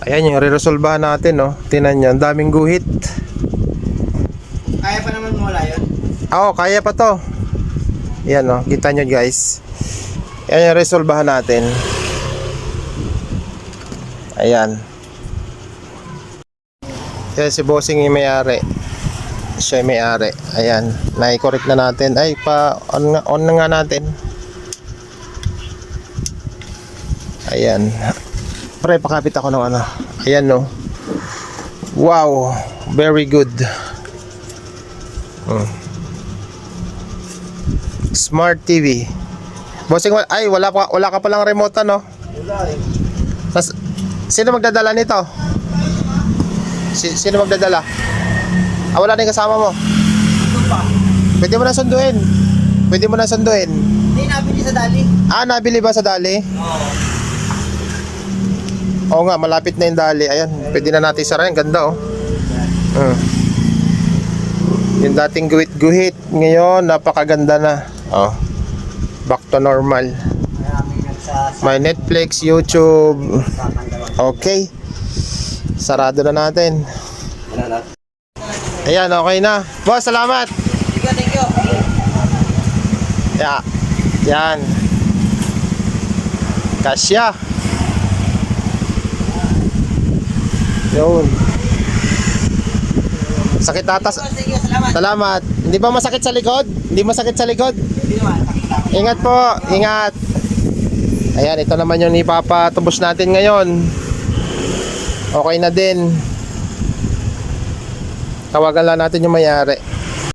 Ayan yung re-resolbahan natin, no. Tingnan nyo, ang daming guhit. Kaya pa naman mawala yun? Oo, kaya pa to. Yan, no, kita nyo guys. Ayan yung resolbahan natin. Ayan. Yan si bossing yung may-ari. Siya yung may-ari. Ayan, nai-correct na natin. Ay, on na nga natin. Ayan. Pre, pakapit ako ng ano. Ayan, no. Wow, very good. Smart TV. Bossing, ay, wala ka palang remote, ano? Wala eh. Sino magdadala nito? Sino magdadala? Ah, wala na yung kasama mo. Ito pa. Pwede mo na sunduin. Pwede mo na sunduin. Hindi, nabili sa dali. Ah, nabili ba sa dali? Oo. Oo nga, malapit na yung dali. Ayan, pwede na natin sarayan. Ganda, oh. Yung dating guhit-guhit, ngayon napakaganda na. Oh. Back to normal. Maraming May Netflix, YouTube. Okay. Sarado na natin. Ayan, okay na. Boss, salamat. Thank you. Yeah. Yan. Kasya. Yun. Sakit atas. Thank you, salamat. Salamat. Hindi ba masakit sa likod? Hindi masakit sa likod? Hindi naman, sakit lang. Ingat po. Ingat. Ayan, ito naman yung ipapatubos natin ngayon. Okay na din. Tawagan lang natin yung may-ari.